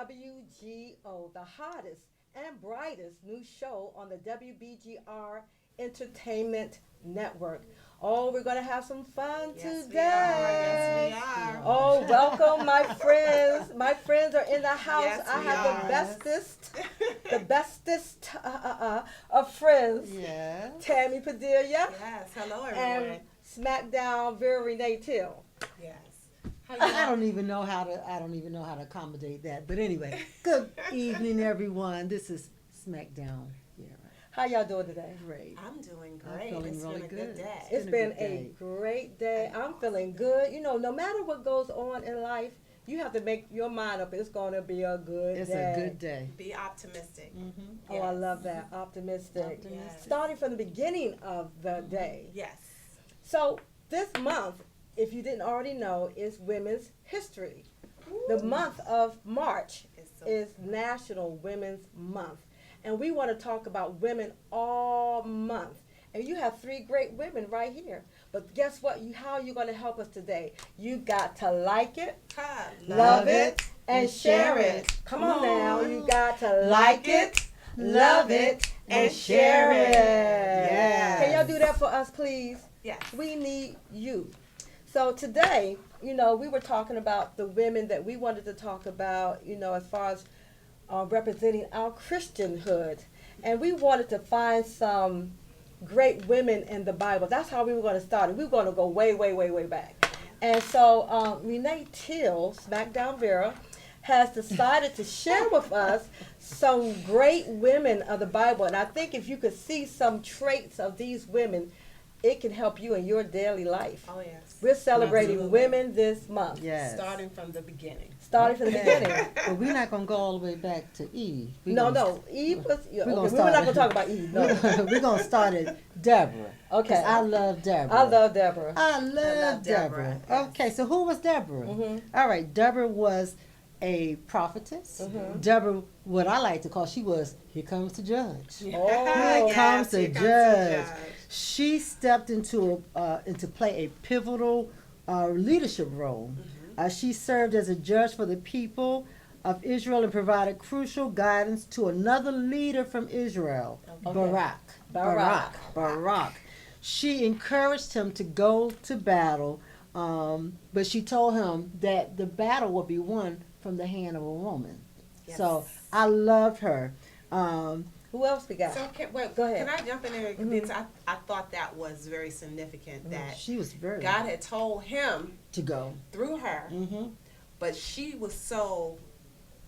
WGO, the hottest and brightest new show on the WBGR Entertainment Network. Oh, we're going to have some fun Yes, today. we are. Yes, we are. Oh, welcome, my friends. My friends are in the house. Yes, I we have are. the bestest of friends. Yeah. Tammy, Padilla, Yes, hello everyone. and Smackdown, Vera, Renee, Teel. Yes. I don't even know how to accommodate that. But anyway, good evening everyone. This is Smackdown. Yeah, right. How y'all doing today? Great. I'm doing I'm great. feeling It's really been a good good. day. It's been a been good a day. great day. I'm feeling good. You know, no matter what goes on in life, you have to make your mind up. It's going to be a good It's day. a good day. Be optimistic. Mm-hmm. Oh, I love that. Optimistic. Yes. Starting from the beginning of the day. Yes. So, this month, if you didn't already know, is Women's History. The month of March is National Women's Month. And we want to talk about women all month. And you have three great women right here. But guess what? How are you going to help us today? You got to like it, love it, and share it. Come on now. You got to like it, love it, and share it. Yes. Can y'all do that for us, please? Yes. We need you. So today, you know, we were talking about the women that we wanted to talk about, you know, as far as representing our Christianhood. And we wanted to find some great women in the Bible. That's how we were going to start it. We were going to go way, way, way, way back. And so Renee Teel, Smackdown Vera, has decided to share with us some great women of the Bible. And I think if you could see some traits of these women, it can help you in your daily life. Oh, yes. We're celebrating Absolutely. Women this month. Yes. Starting from the beginning. Starting from the beginning. But we're not gonna go all the way back to Eve. No. Eve was. Yeah, gonna okay, we're start not it. going to talk about Eve. No. We're gonna start at Deborah. Okay. 'Cause I love Deborah. I love Deborah. I love Deborah. Deborah. Okay, so who was Deborah? Mhm. All right, Deborah was a prophetess. Mhm. Deborah, what I like to call, she was, here comes the judge. Oh, Here comes the here comes judge. She stepped into play a pivotal leadership role. She served as a judge for the people of Israel and provided crucial guidance to another leader from Israel, Okay. Barak. She encouraged him to go to battle, but she told him that the battle would be won from the hand of a woman. Yes. So I loved her. Who else we got? So Go ahead. can I jump in there? Because I thought that was very significant that She was very God had told him to go. through her, Mm-hmm. but she was so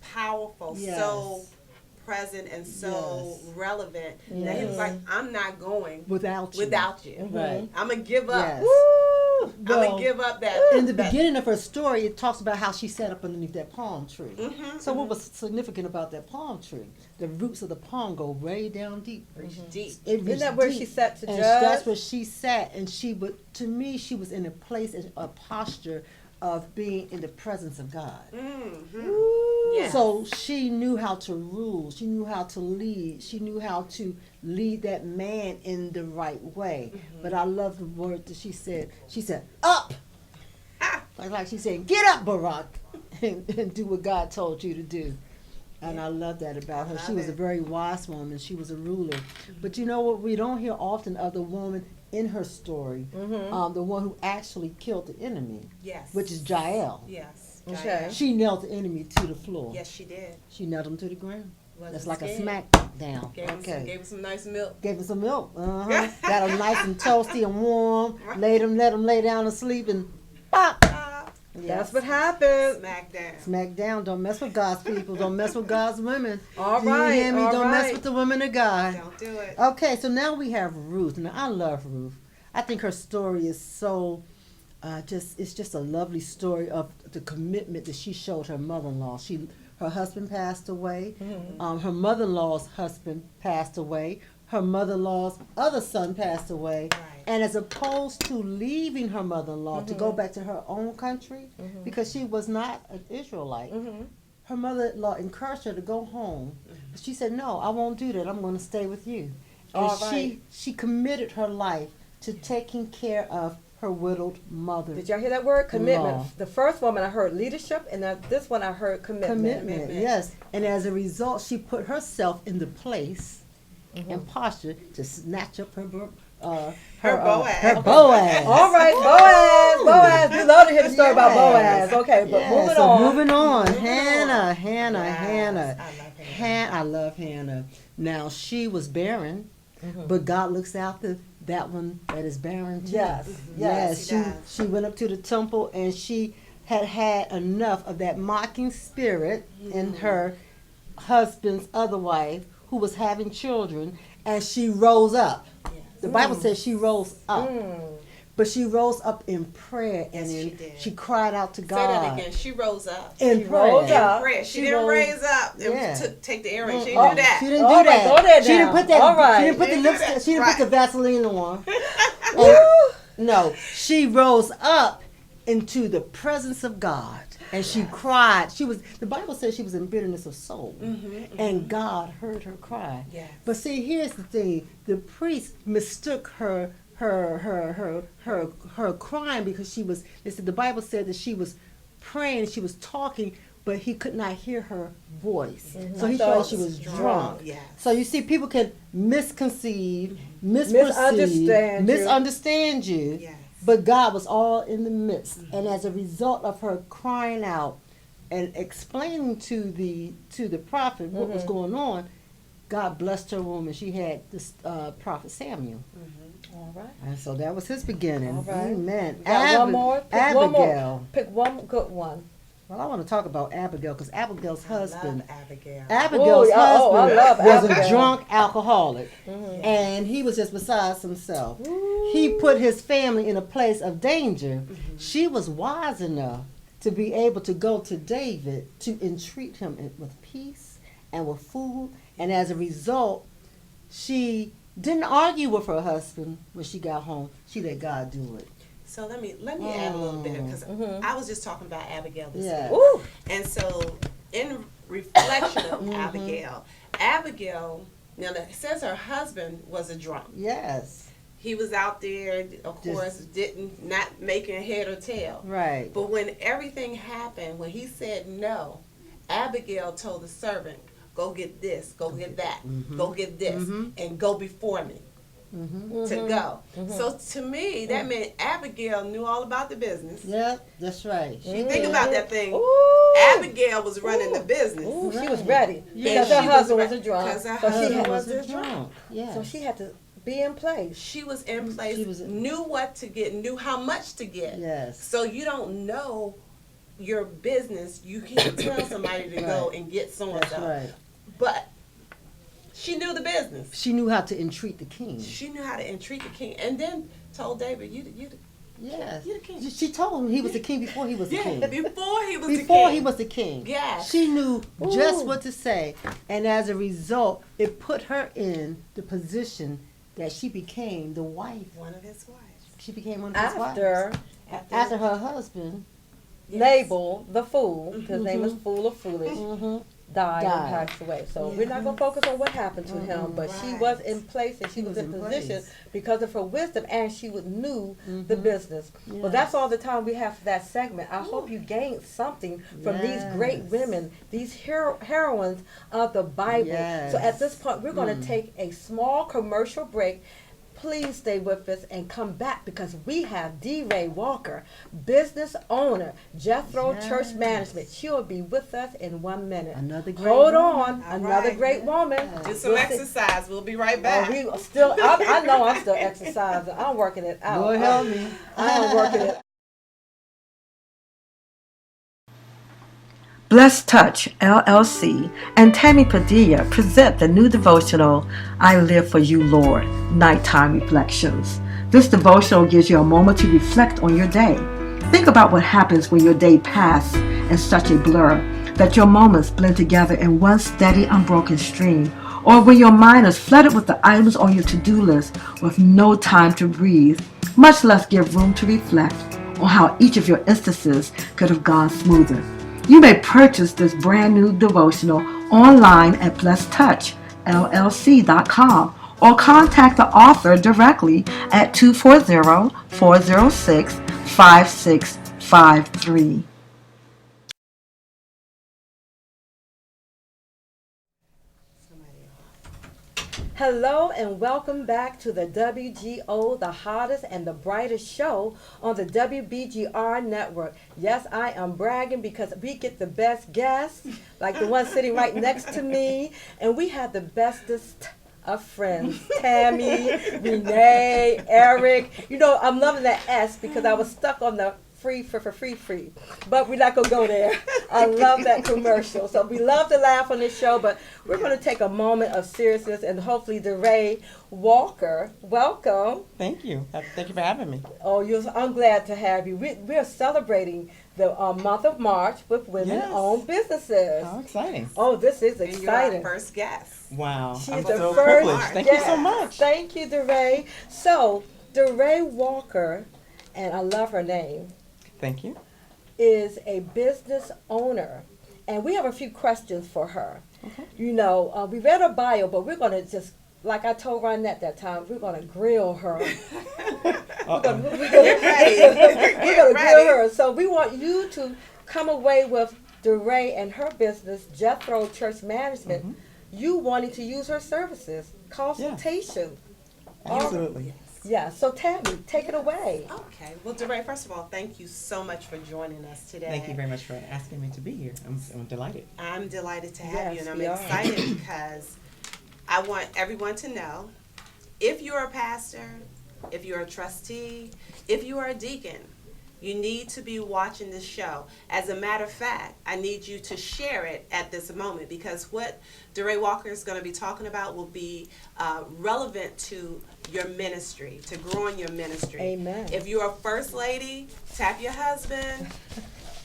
powerful, Yes. so present, and so Yes. relevant that he was Yes. like, I'm not going Without you. without you. Mhm. Right. I'm going to give up. Yes. Woo! I'm Well, going to give up that. in the that- beginning of her story, it talks about how she sat up underneath that palm tree. Mhm, So what was significant about that palm tree? The roots of the palm go way down deep. reach deep. It Isn't reached that where deep. she sat to And judge? that's where she sat, and she would. To me, she was in a place, a posture of being in the presence of God. Mhm. Woo! Yes. So she knew how to rule. She knew how to lead. She knew how to lead that man in the right way. But I love the word that she said. She said, "Up." Like she said, "Get up, Barak, and do what God told you to do." And I love that about her. She love was a it. very wise woman. She was a ruler. But you know what? We don't hear often of the woman in her story, the one who actually killed the enemy, Yes. which is Jael. Yes. Okay. Jael. She knelt the enemy to the floor. Yes, she did. She knelt him to the ground. Wasn't That's like a scared. smack down. Gave him, Okay. gave him some nice milk. Gave him some milk. Got him nice and toasty and warm. Let him lay down and sleep and pop. That's what happened. Smackdown. Smack down. Don't mess with God's people. Don't mess with God's women. All Do you right, hear me? all Don't mess right. with the women of God. Don't do it. Okay, so now we have Ruth. Now I love Ruth. I think her story is so it's just a lovely story of the commitment that she showed her mother-in-law. Her husband passed away. Her mother-in-law's husband passed away. Her mother-in-law's other son passed away. Right. And as opposed to leaving her mother-in-law to go back to her own country, because she was not an Israelite, her mother-in-law encouraged her to go home. But she said, "No, I won't do that. I'm going to stay with you." And All right. she committed her life to taking care of her widowed mother. Did y'all hear that word? Commitment. Law. The first woman I heard leadership, and this one I heard Commitment, yes. And as a result, she put herself in the place and posture to snatch up her Boaz. Her Boaz. All right, Boaz. We love to hear the story about Boaz. Okay, but moving on. Hannah. Yes, I love Hannah. Now, she was barren, but God looks after that one that is barren too. Yes. She went up to the temple, and she had enough of that mocking spirit in her husband's other wife, who was having children, and she rose up. The Bible says she rose up. But she rose up in prayer, and she cried out to God. Say that again. She rose up. In prayer. She didn't raise up and take the earring. She Oh, didn't do that. She didn't do that. Go there She didn't now. put that. All right. She didn't put the lipstick. She didn't put the Vaseline on. No, she rose up into the presence of God, and she cried. The Bible says she was in bitterness of soul, and God heard her cry. Yes. But see, here's the thing: the priest mistook her crying because she was. They said the Bible said that she was praying, she was talking, but he could not hear her voice. So he thought she was drunk. Yes. So you see, people can misconceive, misunderstand you. Yes. But God was all in the midst. And as a result of her crying out and explaining to the prophet what was going on, God blessed her womb, and she had this prophet Samuel. All right. And so that was his beginning. All right. Amen. Got one more. Abigail. Pick one good one. Well, I want to talk about Abigail because Abigail's husband. I love Abigail. Abigail's I husband love was Abigail. a drunk alcoholic, and he was just besides himself. He put his family in a place of danger. She was wise enough to be able to go to David to entreat him with peace and with food, and as a result, she didn't argue with her husband when she got home. She let God do it. So let me add a little bit, because I was just talking about Abigail this Yeah. week. Ooh. And so in reflection of Abigail, now it says her husband was a drunk. Yes. He was out there, of Just- course, not making head or tail. Right. But when everything happened, when he said no, Abigail told the servant, go get this, go get that, go get this, and go before me. To go. So to me, that meant Abigail knew all about the business. Yeah, that's right. You think about that thing. Ooh. Abigail was running the business. Ooh, she was ready because she her was husband was ready, a drunk. because her So she husband had, was a drunk. Yeah. so she had to be in place. She was in place, She was- knew what to get, knew how much to get. Yes. So you don't know your business. You can't tell somebody to go and get so and That's so. right. But she knew the business. She knew how to entreat the king. She knew how to entreat the king, and then told David, "You Yes. You're the king. She told him he was the king before he was the king. before he was the king. Before he was the king. Yes. She knew just Ooh. what to say. And as a result, it put her in the position that she became the wife. one of his wives. She became one of his After wives. After her husband. Nabal, the fool, his name is Fool or Foolish, died and Died. passed away. So we're not going to focus on what happened to him, but she was in place and she was in position place. because of her wisdom, and she knew the business. Well, Yes. that's all the time we have for that segment. I hope you gained something from these great Yes. women, these heroines of the Bible. Yes. So at this point, we're going to take a small commercial break. Please stay with us and come back because we have deRaye Walker, business owner, Jethro Yes. Church Management. She'll be with us in 1 minute. Another great Hold woman. on, All another right. great woman. Do some We'll see- exercise. We'll be right Oh, back. we still. I know I'm still exercising. I'm working it out. Lord help me. I'm working it. Blessed Touch LLC and Tammy Padilla present the new devotional, I Live for You, Lord, Nighttime Reflections. This devotional gives you a moment to reflect on your day. Think about what happens when your day passes in such a blur that your moments blend together in one steady, unbroken stream, or when your mind is flooded with the items on your to-do list with no time to breathe, much less give room to reflect on how each of your instances could have gone smoother. You may purchase this brand new devotional online at blessedtouchllc.com or contact the author directly at 240-406-5653. Hello and welcome back to the WGO, the hottest and the brightest show on the WBGR network. Yes, I am bragging because we get the best guests, like the one sitting right next to me, and we have the bestest of friends. Tammy, Renee, Eric. You know, I'm loving that S because I was stuck on the free. But we're not going to go there. I love that commercial. So we love to laugh on this show, but we're going to take a moment of seriousness and hopefully deRaye Walker, welcome. Thank you. Thank you for having me. Oh, I'm glad to have you. We're celebrating the month of March with women-owned businesses. How exciting. Oh, this is And you're exciting. our first guest. Wow. She's I'm the so first privileged. Thank you so much. Thank you, deRaye. So, deRaye Walker, and I love her name, Thank you. is a business owner. And we have a few questions for her. Okay. You know, we read her bio, but we're going to just, like I told Ronette that time, we're going to grill her. We're going to grill her. So we want you to come away with deRaye and her business, Jethro Church Management. Mhm. You wanting to use her services, consultation. Absolutely. Yeah, so Tammy, take it away. Okay. Well, deRaye, first of all, thank you so much for joining us today. Thank you very much for asking me to be here. I'm delighted. I'm delighted to have you, Yes, and I'm we are. excited because I want everyone to know if you're a pastor, if you're a trustee, if you are a deacon, you need to be watching this show. As a matter of fact, I need you to share it at this moment because what deRaye Walker is going to be talking about will be relevant to your ministry, to growing your ministry. Amen. If you're a first lady, tap your husband.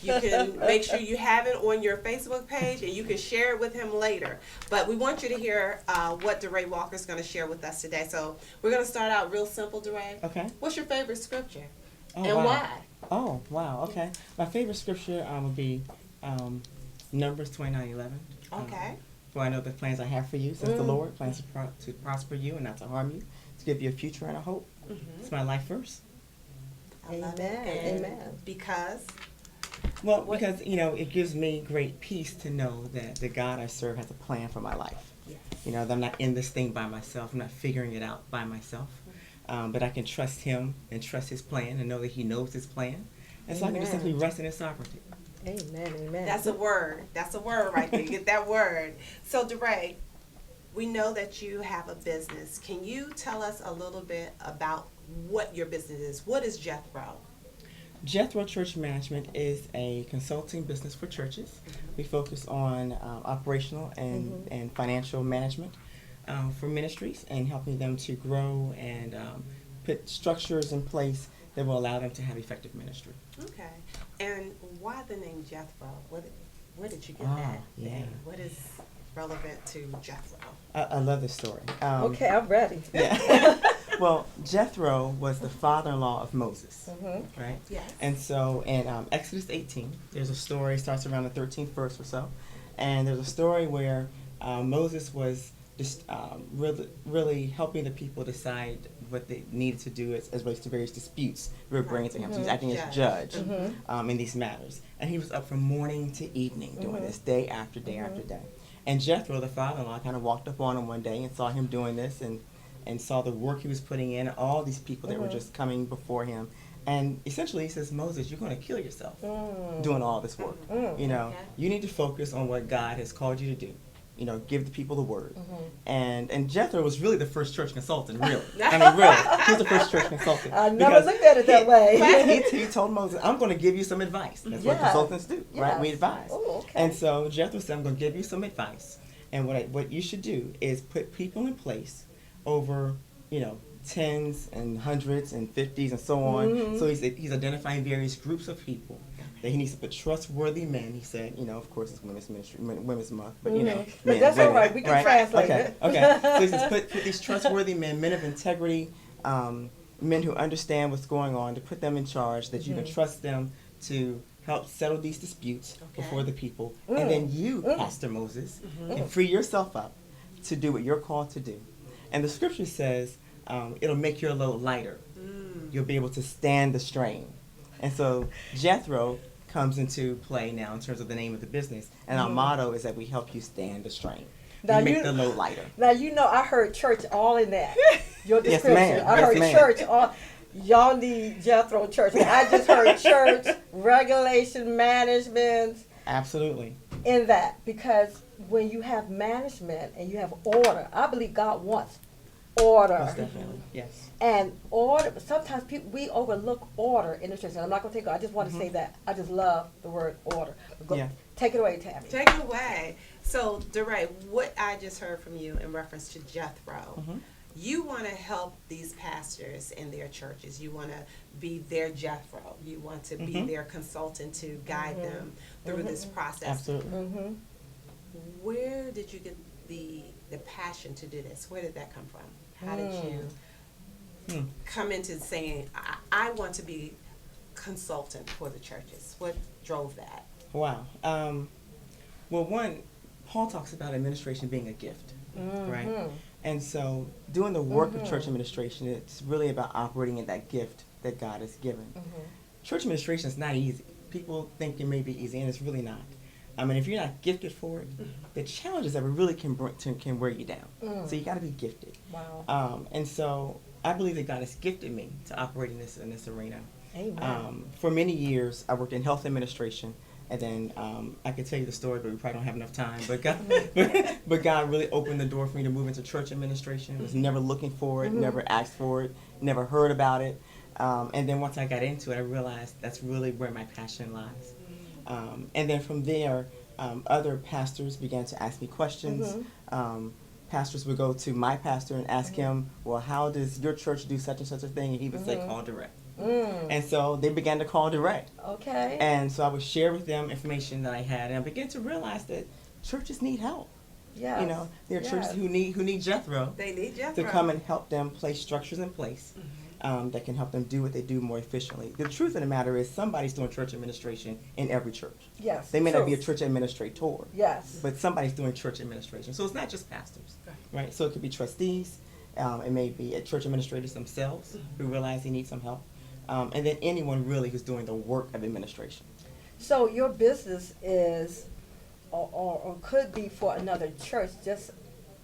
You can make sure you have it on your Facebook page and you can share it with him later. But we want you to hear what deRaye Walker is going to share with us today. So we're going to start out real simple, deRaye. Okay. What's your favorite scripture? Oh, And wow. why? Oh, wow. Okay. My favorite scripture would be Numbers 29:11. Okay. For I know the plans I have for you, says the Lord, plans to prosper you and not to harm you, to give you a future and a hope. It's my life verse. I love it. Amen. And Amen. because Well, because, it gives me great peace to know that the God I serve has a plan for my life. Yes. That I'm not in this thing by myself. I'm not figuring it out by myself. But I can trust him and trust his plan and know that he knows his plan. And so I can just Amen. simply rest in his sovereignty. Amen. Amen. that's a word. That's a word right there. You get that word. So deRaye, we know that you have a business. Can you tell us a little bit about what your business is? What is Jethro? Jethro Church Management is a consulting business for churches. We focus on operational and financial management for ministries and helping them to grow and put structures in place that will allow them to have effective ministry. Okay. And why the name Jethro? Where did you get Ah, that yeah. name? What is relevant to Jethro? I love this story. Okay, I'm ready. Yeah. Well, Jethro was the father-in-law of Moses, right? Yes. And so in Exodus 18, there's a story, starts around the 13th verse or so, and there's a story where Moses was just really helping the people decide what they needed to do as relates to various disputes we were bringing to him. So he's acting as judge in these matters. And he was up from morning to evening doing this day after day after day. And Jethro, the father-in-law, kind of walked up on him one day and saw him doing this and saw the work he was putting in, all these people that were just coming before him. And essentially he says, Moses, you're going to kill yourself doing all this work. You need to focus on what God has called you to do. Give the people the word. And Jethro was really the first church consultant, really. I mean, really. He was the first church consultant. I never looked at it that way. He told Moses, I'm going to give you some advice. That's what consultants do, right? We advise. Oh, okay. And so Jethro said, I'm going to give you some advice. And what you should do is put people in place over, tens and hundreds and 50s and so on. So he's identifying various groups of people that he needs to put trustworthy men. He said, of course it's women's ministry, women's month, but men, That's all right. We can translate it. Okay. So he says put these trustworthy men of integrity, men who understand what's going on, to put them in charge, that you can trust them to help settle these disputes before the people. And then you, Pastor Moses, can free yourself up to do what you're called to do. And the scripture says it'll make your load lighter. You'll be able to stand the strain. And so Jethro comes into play now in terms of the name of the business. And our motto is that we help you stand the strain. Now We make you- the load lighter. Now you know I heard church all in that. Your Yes, description. ma'am. I Yes, heard ma'am. church all. Y'all need Jethro Church. I just heard church, regulation, management Absolutely. in that, because when you have management and you have order, I believe God wants order. Most definitely. Yes. And order, sometimes we overlook order in the church. And I'm not going to take it. I just want to say that. I just love the word order. Yeah. Take it away, Tammy. Take it away. So, DeRaye, what I just heard from you in reference to Jethro, you want to help these pastors in their churches. You want to be their Jethro. You want to be their consultant to guide them through this process. Absolutely. Where did you get the passion to do this? Where did that come from? How did you come into saying, I want to be consultant for the churches? What drove that? Wow. Well, one, Paul talks about administration being a gift, right? And so doing the work of church administration, it's really about operating in that gift that God has given. Church administration is not easy. People think it may be easy, and it's really not. I mean, if you're not gifted for it, the challenges that we really can wear you down. So you got to be gifted. Wow. And so I believe that God has gifted me to operate in this arena. Amen. For many years, I worked in health administration. And then I could tell you the story, but we probably don't have enough time. But God, but God really opened the door for me to move into church administration. I was never looking for it, never asked for it, never heard about it. And then once I got into it, I realized that's really where my passion lies. And then from there, other pastors began to ask me questions. Pastors would go to my pastor and ask him, well, how does your church do such and such a thing? And he would say, call DeRaye. And so they began to call DeRaye. Okay. And so I would share with them information that I had, and I began to realize that churches need help. Yes. You know, there are churches who need Jethro They need Jethro. to come and help them place structures in place that can help them do what they do more efficiently. The truth of the matter is somebody's doing church administration in every church. Yes. They may not be a truth. church administrator, Yes. but somebody's doing church administration. So it's not just pastors, right? So it could be trustees. It may be church administrators themselves who realize they need some help. And then anyone really who's doing the work of administration. So your business is, or could be for another church, just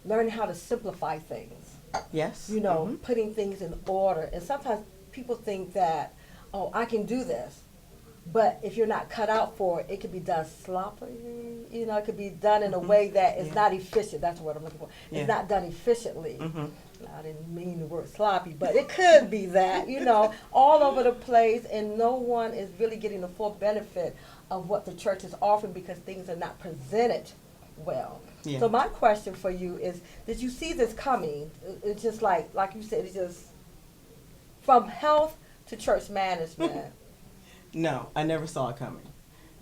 learn how to simplify things. Yes. You know, putting things in order. And sometimes people think that, oh, I can do this. But if you're not cut out for it, it could be done sloppily. You know, it could be done in a way that is not efficient. That's what I'm looking for. It's not done efficiently. I didn't mean the word sloppy, but it could be that, you know, all over the place, and no one is really getting the full benefit of what the church is offering because things are not presented well. Yeah. So my question for you is, did you see this coming? It's just like you said, it's just from health to church management. No, I never saw it coming.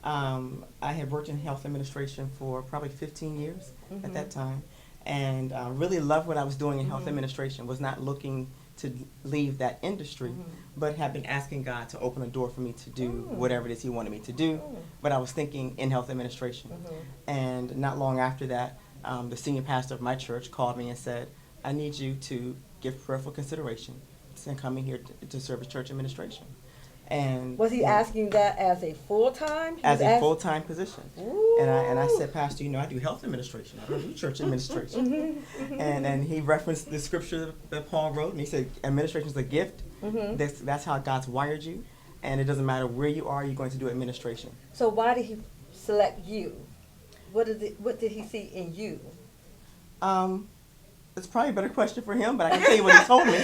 I had worked in health administration for probably 15 years at that time, and really loved what I was doing in health administration, was not looking to leave that industry, but have been asking God to open a door for me to do whatever it is he wanted me to do. But I was thinking in health administration. And not long after that, the senior pastor of my church called me and said, I need you to give prayerful consideration to coming here to serve as church administration. And Was he asking that as a full-time? as a full-time position. Ooh. And I said, Pastor, you know, I do health administration. I don't do church administration. And he referenced the scripture that Paul wrote, and he said, administration is a gift. That's how God's wired you. And it doesn't matter where you are, you're going to do administration. So why did he select you? What did he see in you? It's probably a better question for him, but I can tell you what he told me.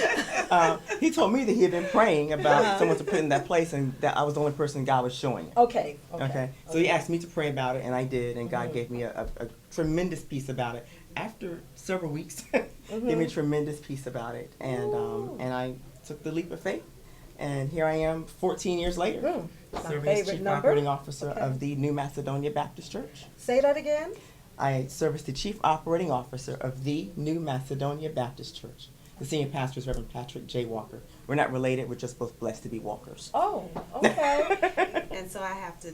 He told me that he had been praying about someone to put in that place, and that I was the only person God was showing it. Okay. So he asked me to pray about it, and I did, and God gave me a tremendous peace about it. After several weeks, gave me a tremendous peace about it, and I took the leap of faith, and here I am 14 years later, serving as Chief Operating Officer of the New Macedonia Baptist Church. Say that again. I serve as the Chief Operating Officer of the New Macedonia Baptist Church. The senior pastor is Reverend Patrick J. Walker. We're not related. We're just both blessed to be walkers. Oh, okay. And so I have to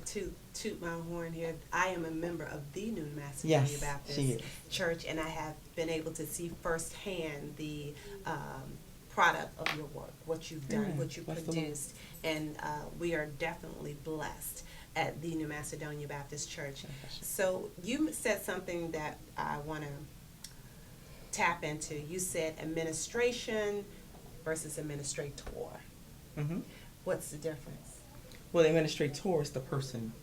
toot my horn here. I am a member of the New Macedonia Yes, Baptist she is. Church, and I have been able to see firsthand the product of your work, what you've done, Amen. what you Bless the Lord. produced, and we are definitely blessed at the New Macedonia Baptist Church. So you said something that I want to tap into. You said administration versus administrator. Mm-hmm. What's the difference? Well, the administrator is the person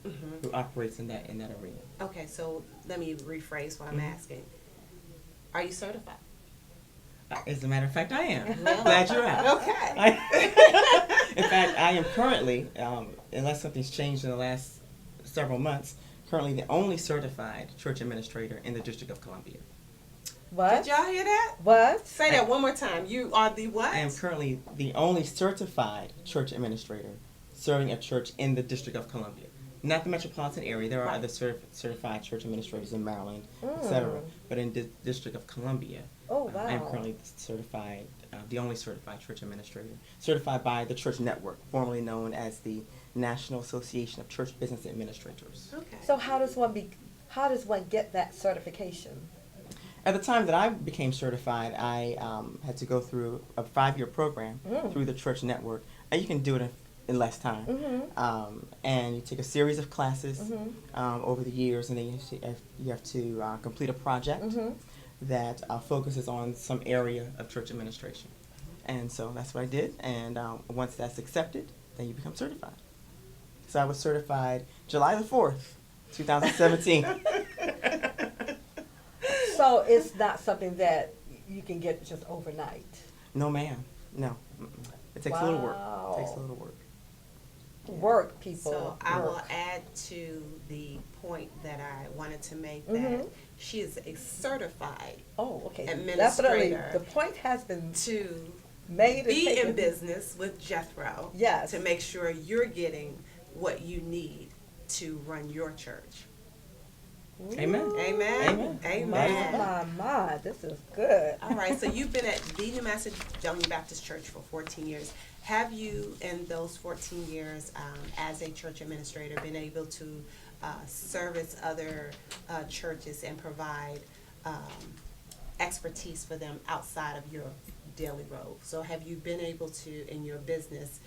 who operates in that arena. Okay, so let me rephrase what I'm Mhm. asking. Are you certified? As a matter of fact, I am. Well, Glad you're out. Okay. In fact, I am currently, unless something's changed in the last several months, currently the only certified church administrator in the District of Columbia. What? Did y'all hear that? What? Say that one more time. You are the what? I am currently the only certified church administrator serving a church in the District of Columbia. Not the metropolitan area. There are Right. other certified church administrators in Maryland, etc. But in the District of Columbia, Oh, wow. I am currently certified, the only certified church administrator, certified by the Church Network, formerly known as the National Association of Church Business Administrators. Okay. So how does one get that certification? At the time that I became certified, I had to go through a 5-year program through the Church Network, and you can do it in less time. And you take a series of classes over the years, and then you have to complete a project that focuses on some area of church administration. And so that's what I did, and once that's accepted, then you become certified. So I was certified July the 4th, 2017. So it's not something that you can get just overnight. No, ma'am. No. Mm-mm. It takes a little work. Wow. It takes a little work. Work, people. So I will work. add to the point that I wanted to make Mhm. that she is a certified Oh, okay. administrator Definitely, the point has been to made. and be in taken. business with Jethro. Yes. To make sure you're getting what you need to run your church. Amen. Amen. Amen. My, this is good. All right, so you've been at the New Macedonia Baptist Church for 14 years. Have you, in those 14 years, as a church administrator, been able to service other churches and provide expertise for them outside of your daily role? So have you been able to, in your business,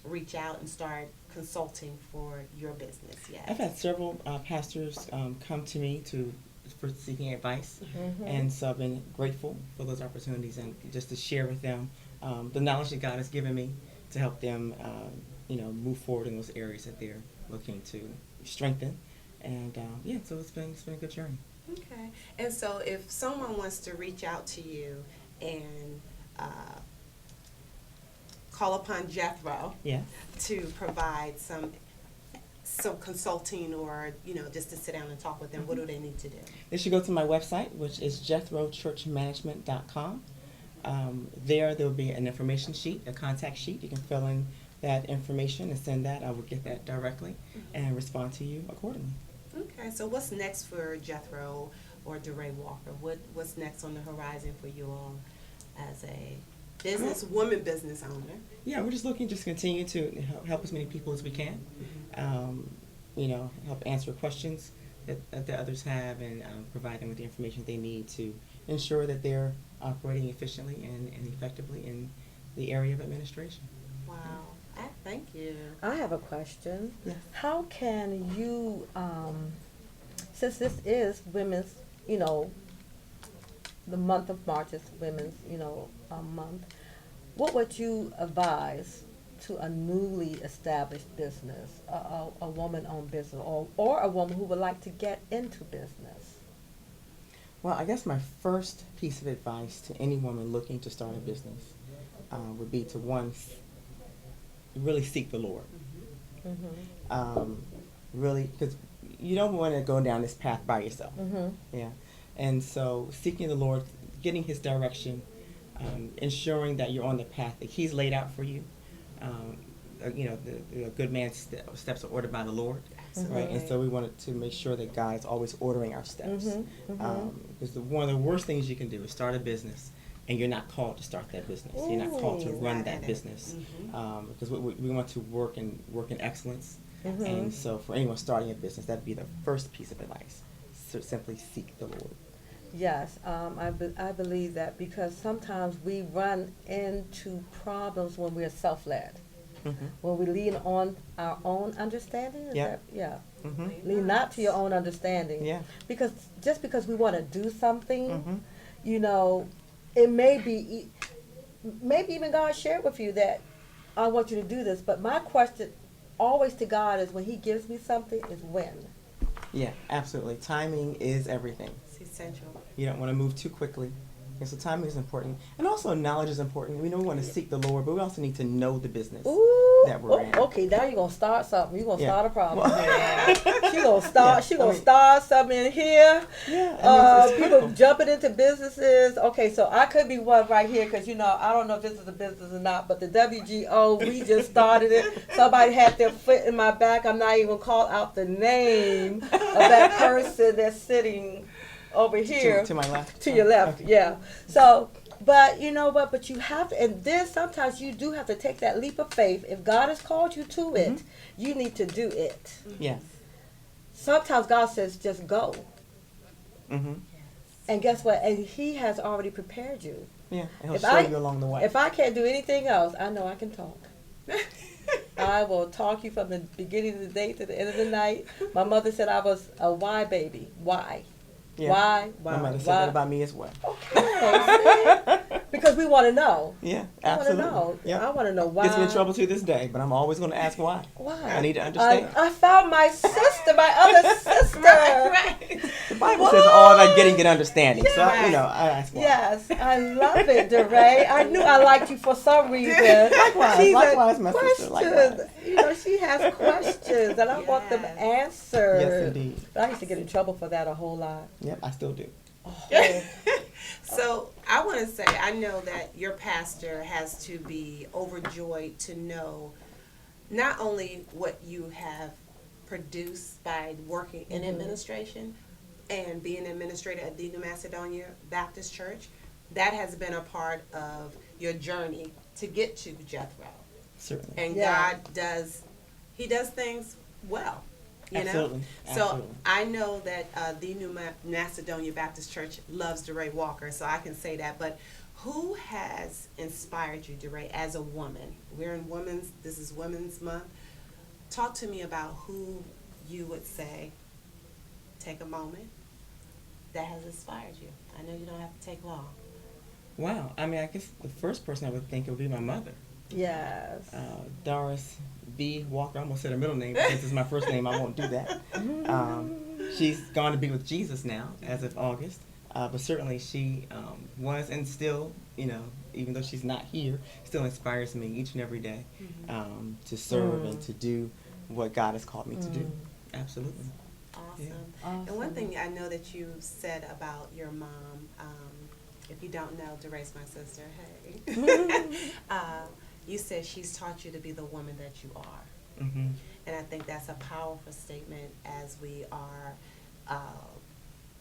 reach out and start consulting for your business yet? I've had several pastors come to me for seeking advice, and so I've been grateful for those opportunities and just to share with them the knowledge that God has given me to help them, move forward in those areas that they're looking to strengthen. And so it's been a good journey. Okay. And so if someone wants to reach out to you and call upon Jethro Yes. to provide some consulting or, just to sit down and talk with them, what do they need to do? They should go to my website, which is jethrochurchmanagement.com. There will be an information sheet, a contact sheet. You can fill in that information and send that. I will get that directly and respond to you accordingly. Okay, so what's next for Jethro or deRaye Walker? What's next on the horizon for you all as a business owner? Yeah, we're just looking to continue to help as many people as we can. Help answer questions that the others have and provide them with the information they need to ensure that they're operating efficiently and effectively in the area of administration. Wow. Thank you. I have a question. Yes. How can you, since this is women's, the month of March is women's, month, what would you advise to a newly established business, a woman-owned business, or a woman who would like to get into business? Well, I guess my first piece of advice to any woman looking to start a business would be to, one, really seek the Lord. Really, because you don't want to go down this path by yourself. Yeah. And so seeking the Lord, getting His direction, ensuring that you're on the path that He's laid out for you. The good man's steps are ordered by the Lord. Absolutely. Right, and so we wanted to make sure that God is always ordering our steps. Because one of the worst things you can do is start a business and you're not called to start that business. You're not called to Ooh. run that business, because we want to work in excellence. And so for anyone starting a business, that'd be the first piece of advice. So simply seek the Lord. Yes, I believe that, because sometimes we run into problems when we're self-led. When we lean on our own understanding. Lean not to your own understanding. Yeah. Because just because we want to do something, you know, it may be, maybe even God shared with you that I want you to do this. But my question always to God is, when He gives me something, is when. Yeah, absolutely. Timing is everything. It's essential. You don't want to move too quickly. And so timing is important. And also knowledge is important. We know we want to seek the Lord, but we also need to know the business that we're in. Okay, now you're going to start something. You're going to start a problem. Well, She gonna start something in here. Yeah, it's people critical. jumping into businesses. Okay, so I could be one right here, because, you know, I don't know if this is a business or not, but the WGO, we just started it. Somebody had their foot in my back. I'm not even call out the name of that person that's sitting over here. To my left. To your left, Okay. yeah. So, but you know what? But you have to, and then sometimes you do have to take that leap of faith. If God has called you to it, you need to do it. Yes. Sometimes God says, just go. Mm-hmm. And guess what? And He has already prepared you. Yeah, and He'll If show I- you along the way. If I can't do anything else, I know I can talk. I will talk you from the beginning of the day to the end of the night. My mother said I was a why baby. Why? Yeah. Why? My mother said that about me as well. Okay, see? Because we want to know. Yeah, I want to absolutely. know. Yeah. I want to know why. Gets me in trouble to this day, but I'm always going to ask why. Why? I need to understand. I found my sister, my other sister. The Bible says all that getting get understanding. So, you know, I ask why. Yes, I love it, DeRaye. I knew I liked you for some reason. Likewise, my sister, likewise. You know, she has questions, and I want them answered. Yes, indeed. But I used to get in trouble for that a whole lot. Yep, I still do. Oh. So I want to say, I know that your pastor has to be overjoyed to know not only what you have produced by working in administration and being an administrator at the New Macedonia Baptist Church, that has been a part of your journey to get to Jethro. Certainly. And Yeah. God does things well. You Absolutely. know? Absolutely. So I know that the New Macedonia Baptist Church loves DeRaye Walker, so I can say that. But who has inspired you, DeRaye, as a woman? We're in this is Women's Month. Talk to me about who you would say, take a moment, that has inspired you. I know you don't have to take long. Wow. I mean, I guess the first person I would think would be my mother. Yes. Doris B. Walker. I almost said her middle name, but since it's my first name, I won't do that. She's gone to be with Jesus now, as of August. But certainly she was and still, you know, even though she's not here, still inspires me each and every day to serve and to do what God has called me to do. Absolutely. Awesome. Awesome. And one thing I know that you said about your mom, if you don't know, DeRaye's my sister, hey. You said she's taught you to be the woman that you are. Mm-hmm. And I think that's a powerful statement as we are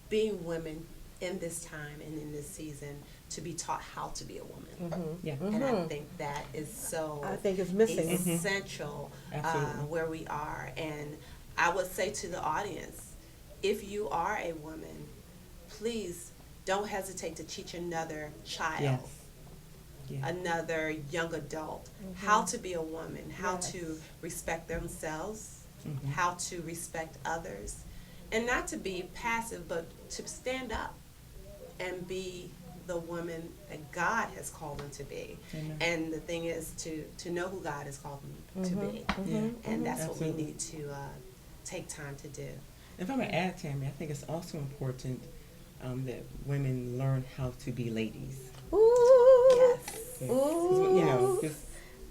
being women in this time and in this season, to be taught how to be a woman. Yeah. And I think that is so I think it's missing. essential Absolutely. where we are. And I would say to the audience, if you are a woman, please don't hesitate to teach another child, Yes. Yeah. another young adult, how to be a woman, how to respect themselves, how to respect others, and not to be passive, but to stand up and be the woman that God has called them to be. Amen. And the thing is to know who God has called them to be. Yeah. And that's what we Absolutely. need to take time to do. If I'm going to add, Tammy, I think it's also important that women learn how to be ladies. Ooh. Yes. Ooh. You know, 'cause,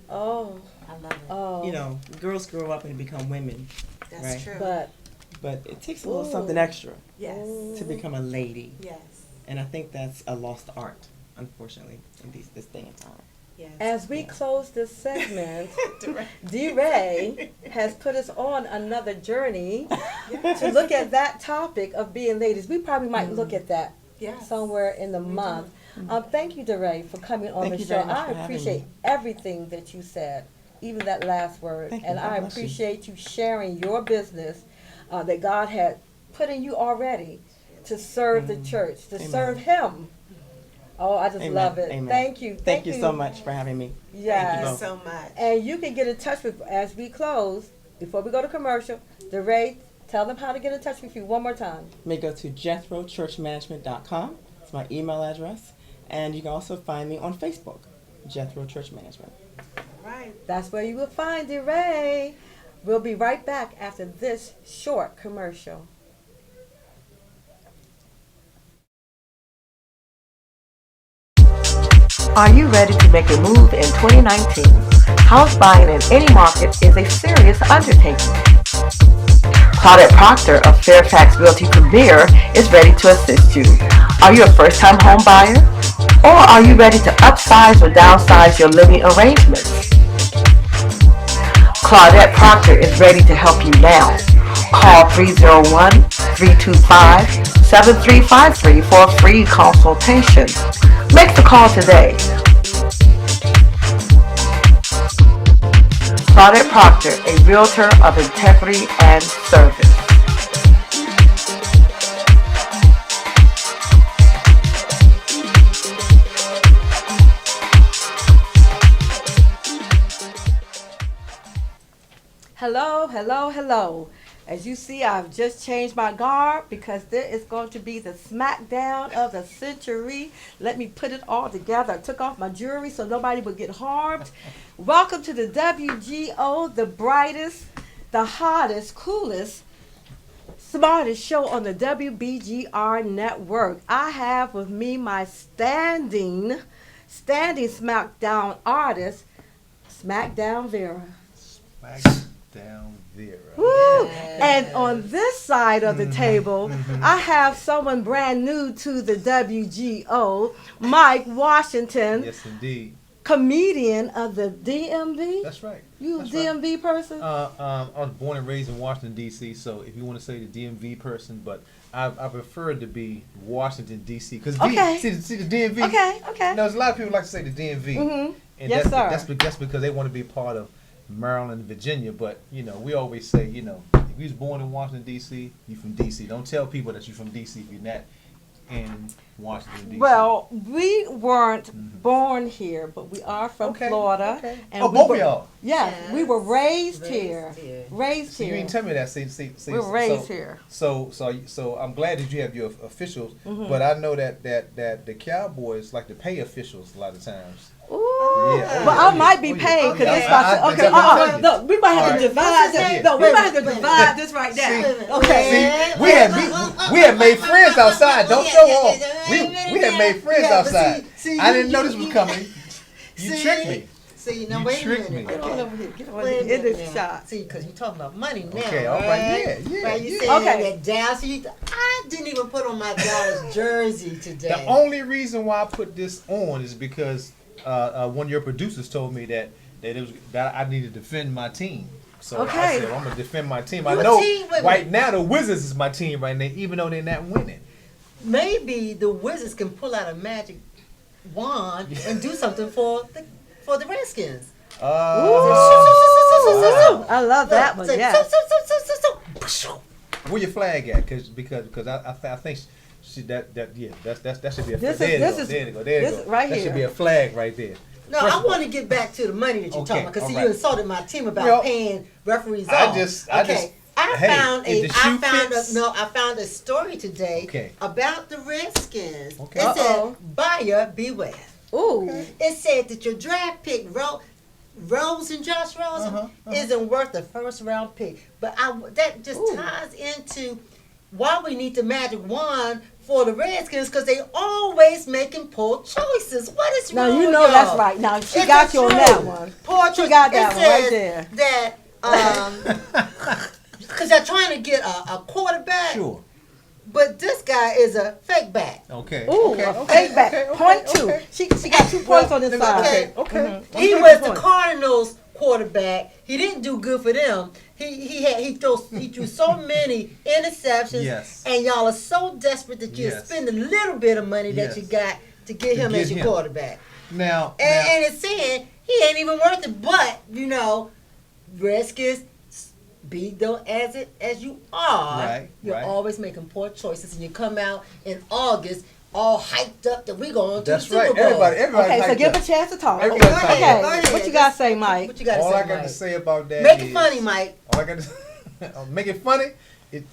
Oh. I love it. Oh. you know, girls grow up and become women, That's right. true. But but it takes a little Ooh. something extra yes. to become a lady. Yes. And I think that's a lost art, unfortunately, in this day and time. Yes. as we Yeah. close this segment, Direct. DeRaye has put us on another journey to look at that topic of being ladies. We probably might look at that Yes. somewhere in the month. Thank you, DeRaye, for coming on Thank the you show. very much I for having appreciate me. everything that you said, even that last word. Thank you. And God I bless you. appreciate you sharing your business that God had put in you already to serve the church, to Amen. serve Him. Oh, I just Amen. love it. Amen. Thank you. Thank you so much for having me. Yes. Thank you both. so much. And you can get in touch with, as we close, before we go to commercial, DeRaye, tell them how to get in touch with you one more time. You may go to jethrochurchmanagement.com. It's my email address. And you can also find me on Facebook, Jethro Church Management. Right. That's where you will find DeRaye. We'll be right back after this short commercial. Are you ready to make a move in 2019? House buying in any market is a serious undertaking. Claudette Proctor of Fairfax Realty Premier is ready to assist you. Are you a first-time home buyer? Or are you ready to upsize or downsize your living arrangements? Claudette Proctor is ready to help you now. Call 301-325-7353 for a free consultation. Make the call today. Claudette Proctor, a realtor of integrity and service. Hello, hello, hello. As you see, I've just changed my garb because there is going to be the Smackdown of the century. Let me put it all together. I took off my jewelry so nobody would get harmed. Welcome to the WGO, the brightest, the hottest, coolest, smartest show on the WBGR network. I have with me my standing Smackdown artist, Smackdown Vera. Smackdown Vera. Woo! And on this side of the table, I have someone brand new to the WGO, Mike Washington, Yes, indeed. comedian of the DMV. That's right. You a That's right. DMV person? I was born and raised in Washington, D.C., so if you want to say the DMV person, but I prefer to be Washington, D.C., because Okay. see the DMV. Okay. You know, there's a lot of people like to say the DMV. Mhm. And Yes, that's, sir. that's because they want to be part of Maryland and Virginia, but, you know, we always say, you know, if you was born in Washington, D.C., you from D.C. Don't tell people that you're from D.C. if you're not in Washington, D.C. Well, we weren't born here, but we are from Okay, Florida. okay. And Oh, we both were- of y'all. Yes, we were raised Raised here. here. Raised See, you here. didn't tell me that. See, We were raised here. So I'm glad that you have your officials, Mm-hmm. but I know that the Cowboys like to pay officials a lot of times. Ooh. Yeah. But I might be Oh, yeah. paid because Yeah, it's about to. I Okay, definitely- no, we might have All to right. divide this. Yeah. No, we might have to divide this right now. Okay. See, we had made friends outside. Don't show off. We had made friends Yeah, but outside. see, I didn't you- know this was you- coming. You See? tricked me. See, now You wait a tricked minute. me. Get on over here. Get on Wait a here. In minute this now. shot. See, because you're talking about money now. Okay, all right, yeah, Right, you yeah. saying Okay. that Dallas. I didn't even put on my Dallas jersey today. The only reason why I put this on is because one of your producers told me that I need to defend my team. So Okay. I said, I'm gonna defend my team. I Your know team, wait a right now the Wizards is my team right now, even though they're not winning. Maybe the Wizards can pull out a magic wand and do something for the Redskins. I love that one. Yeah. Where your flag at? Because I think that should be a This flag. is- this is- There you go. this right That here. should be a flag right there. No, First I of all- want to get back to the money that you're Okay, talking about. Because see, all you right. insulted my team about Well, paying referees I off. just- hey, if the shoe fits- I found a story today Okay. about the Redskins. Okay. It Uh-oh. said, buyer beware. Ooh. It said that your draft pick, Rosen, Josh Rosen, isn't worth the first round pick. But that just Ooh. ties into why we need the magic wand for the Redskins, because they always making poor choices. What is Now wrong you with know y'all? that's right. Now she It's got the you on truth. that one. Poor She choice. got that It one right says there. That because they're trying to get a quarterback, Sure. but this guy is a fake back. Okay. Ooh, okay. a fake back. Point two. She got 2 points on this side. Okay. Okay. He was the Cardinals quarterback. He didn't do good for them. he threw so many interceptions. Yes. And y'all are so desperate that you spend a little bit of money that you got to get him as your quarterback. Now, And it's saying he ain't even worth it. But Redskins, be though as you are, you're always making poor choices, and you come out in August all hyped up that we're going to the Super Bowl. Everybody. Okay, so give a chance to talk. Everybody Okay, hyped up. Go ahead. what you got to say, Mike? What you got to say, All I Mike? got to say about that Make is, it funny, Mike. All I got to make it funny.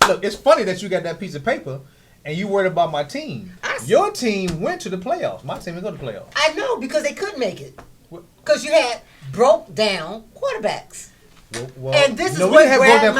Look, it's funny that you got that piece of paper and you worried about my team. Your team went to the playoffs. My team didn't go to the playoffs. I know, because they couldn't make it. Because you had broke down quarterbacks. Well, and this is what grabbed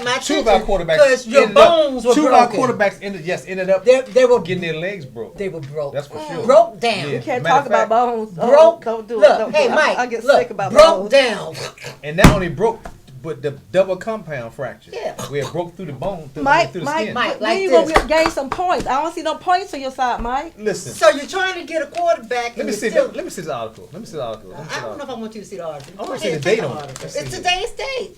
my Two of attention. our quarterbacks, Because your bones were broken. Two of our quarterbacks ended up they were getting their legs broke. They were broke. That's for sure. Broke down. We can't talk about bones. Broke. Don't do look, it. hey, Mike. I get look, sick about broke bones. down. And not only broke, but the double compound fracture. Yeah. Where it broke through the bone, through the skin. Mike, when you going to gain some points? I don't see no points on your side, Mike. Listen. So you're trying to get a quarterback. Let me see the article. I don't know if I want you to see the article. I want to see the date on it. It's today's date.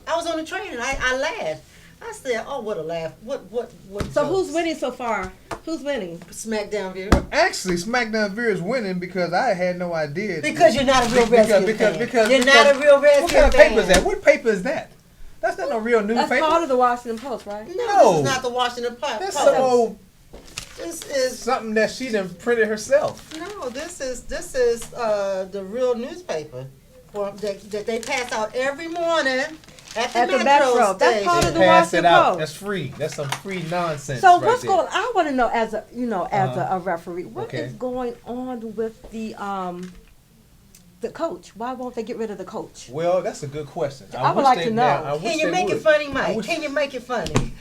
I was on the train and I laughed. I said, "Oh, what a laugh! What?" So jokes. who's winning so far? Who's winning? Smackdown, Vera. Well, actually, Smackdown Vera is winning because I had no idea. Because you're not a real Redskins fan. You're not a real Redskins fan. What kind of paper is that? What paper is that? That's not no real newspaper. That's part of the Washington Post, right? No, this is not the Washington Post. That's some old. This is something that she done printed herself. No, this is the real newspaper that they pass out every morning at the Metro station. That's part of the Pass Washington it out. Post. That's free. That's some free nonsense. So right what's there. going? I want to know as a referee, what is Okay. going on with the coach? Why won't they get rid of the coach? Well, that's a good question. I would like to know. Can you make it funny, Mike? Can you make it funny?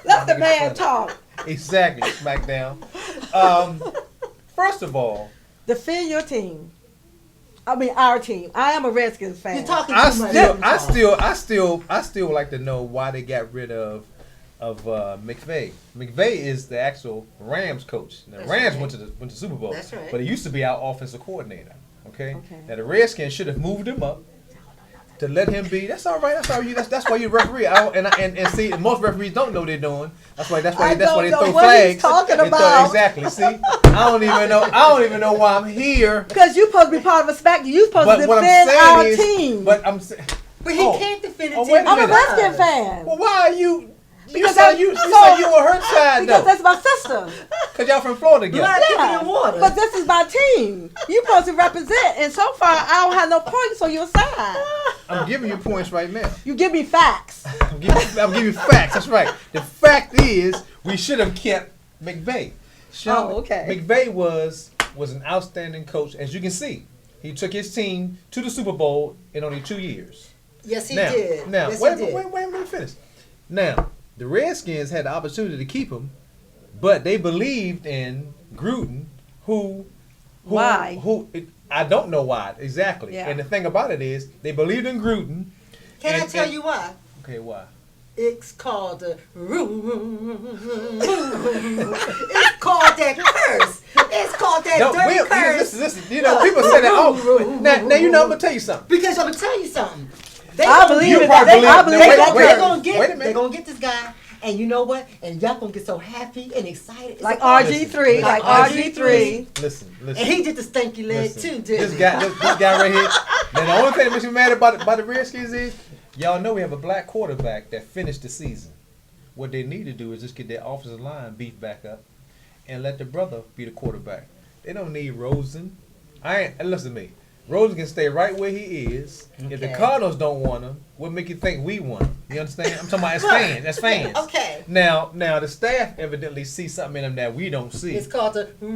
Let the man talk. Exactly, Smackdown. First of all, defend your team. I mean, our team. I am a Redskins fan. You're talking too much. I still like to know why they got rid of McVay. McVay is the actual Rams coach. The Rams went to the Super Bowl. That's right. But he used to be our offensive coordinator. Okay. Now the Redskins should have moved him up to let him be. That's all right. That's all you. That's why you referee. And see, most referees don't know what they're doing. That's why they throw flags. He's talking about. Exactly. See, I don't even know why I'm here. Because you're supposed to be part of a SmackDown. You're supposed to defend our team. But he can't defend the team. Wait a I'm a minute. Redskins fan. Well, why are you? Because you said you on her side because though. that's my sister. Because y'all from Florida together. Blood thicker than water. But this is my team. You're supposed to represent. And so far, I don't have no points on your side. I'm giving you points right now. You give me facts. I'm giving you facts. That's right. The fact is, we should have kept McVay. McVay was an outstanding coach, as you can see. He took his team to the Super Bowl in only 2 years. Yes, he did. Now, yes, wait a minute, let me finish. Now, the Redskins had the opportunity to keep him, but they believed in Gruden, Why? I don't know why exactly. Yeah. And the thing about it is, they believed in Gruden. Can I tell you why? Okay, why? It's called the It's called that curse. It's called that dirty curse. Listen. You know, people say that. Oh, now you know. I'm gonna tell you something. Because I'm gonna tell you something. I believe it. They're gonna get this guy. And you know what? And y'all gonna get so happy and excited. Like RG3. Like RG3. Listen. And he did the stinky leg too, didn't he? This guy right here. Now the only thing that makes me mad about the Redskins is, y'all know we have a black quarterback that finished the season. What they need to do is just get their offensive line beat back up and let the brother be the quarterback. They don't need Rosen. Listen to me. Rosen can stay right where he is. Okay. If the Cardinals don't want him, what make you think we want him? You understand? I'm talking about as fans. As fans. Okay. Now the staff evidently see something in him that we don't see. It's called the. There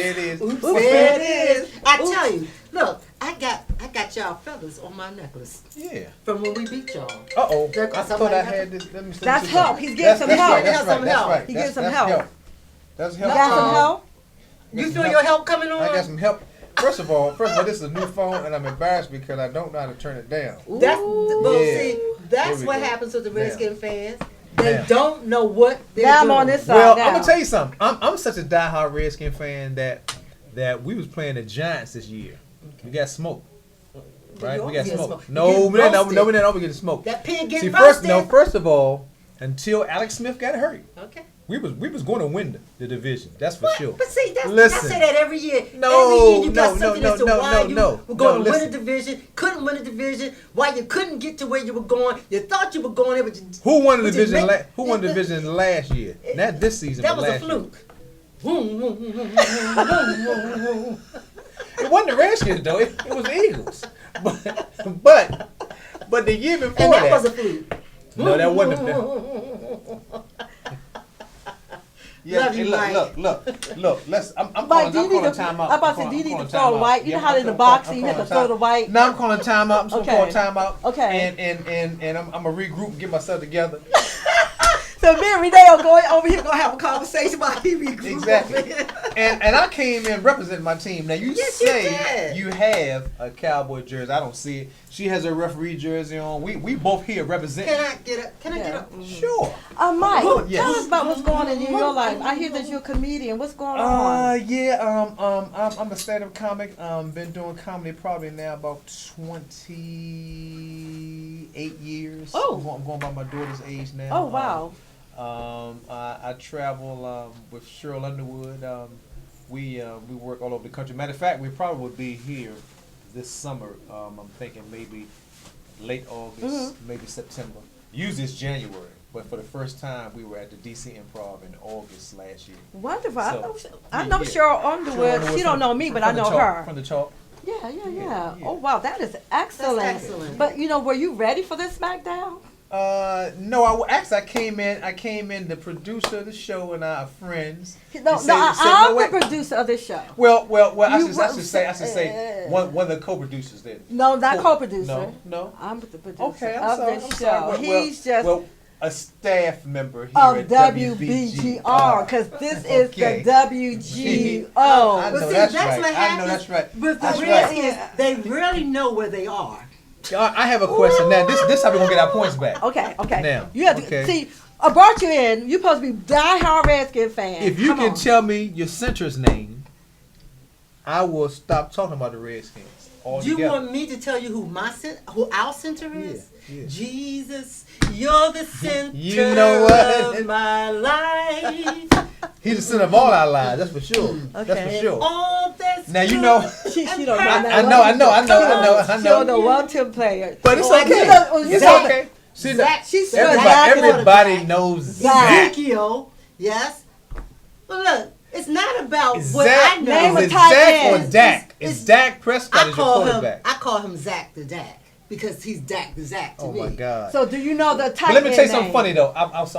it is. Oops, there it is. I tell you, look, I got y'all feathers on my necklace. Yeah. From when we beat y'all. I thought I had this. That's help. He's getting some help. That's right. He's getting some help. That's help. You got some help? You feel your help coming on? I got some help. First of all, this is a new phone, and I'm embarrassed because I don't know how to turn it down. That's what happens with the Redskins fans. They don't know what they're doing. I'm on this side. Well, I'm gonna tell you something. I'm such a diehard Redskin fan that that we was playing the Giants this year. We got smoked. Right? You We got always get smoked. smoked. No, You we get didn't roasted. over getting smoked. That pig See, getting roasted. first of all, until Alex Smith got hurt, Okay. we was going to win the division. That's for sure. But see, I Listen. say that every year. No, every year you got no, something no, as to no, why no, you no. were going No, to win a listen. division, couldn't win a division, why you couldn't get to where you were going. You thought you were going there, but you Who won the but you division? make- Who won the division last year? Not this season, That but was a last year. fluke. Boom, boom, boom, boom, boom, boom, boom. It wasn't the Redskins though. It was the Eagles. But the year before And that was a fluke. no, that wasn't. Yeah, Love you, hey, Mike. look. I'm Mike, calling. I'm calling time out. I'm about to say, do you need to throw the white? You know how in the boxing you have to throw the white? No, I'm calling time out. I'm just gonna Okay. call time out. Okay. And I'm gonna regroup and get myself together. So me and Renee are going over here, gonna have a conversation while he regroups. Exactly. And I came in representing my team. Now you Yes, you say did. you have a Cowboy jersey. I don't see it. She has a referee jersey on. We both here representing. Can I get up? Can I get up? Sure. Mike, Yes. tell us about what's going on in your life. I hear that you're a comedian. What's going on? I'm a stand-up comic. Been doing comedy probably now about 28 years. Oh. I'm going by my daughter's age now. Oh, wow. I travel with Cheryl Underwood. We work all over the country. Matter of fact, we probably would be here this summer. I'm thinking maybe late August, maybe September. Usually it's January, but for the first time we were at the DC Improv in August last year. Wonderful. So, I know yeah. Cheryl Underwood. She don't know me, but I know her. From the chalk. Yeah. Yeah. Oh, wow. That is excellent. That's excellent. But, were you ready for this Smackdown? No, I came in the producer of the show and our friends. I'm no the way. producer of this show. Well, I You should say one of the co-producers then. No, not Cool. co-producer. No. I'm the producer Okay, I'm of sorry. this I'm show. sorry. He's just a staff member here of at WBGR because this is Okay. the WGO. I know But see, that's that's right. what I know happens that's right. with the That's Redskins. right. They really know where they are. I have a question now. This how we gonna get our points back. Okay. Now, You have to okay. see. I brought you in. You're supposed to be diehard Redskin fan. If you Come can on. tell me your center's name, I will stop talking about the Redskins Do altogether. you want me to tell you who our center is? Yeah. Jesus, you're the center You know what? of my life. He's the center of all our lives. That's for sure. That's Okay. for sure. All that's Now you good know. She don't know. I She don't know one Tim player. But it's Oh, I okay. do know. It's Zach. okay. See, Zach, She's everybody knows Zach. Ezekiel, yes. But look, it's not about Is what Zach, I know. Name is a it tight Zach end. or Dak? It's- Is Dak Prescott I is your call him. quarterback? I call him Zach the Dak because he's Dak the Zach to Oh me. my God. So do you know the tight But let me end tell you something name? funny though.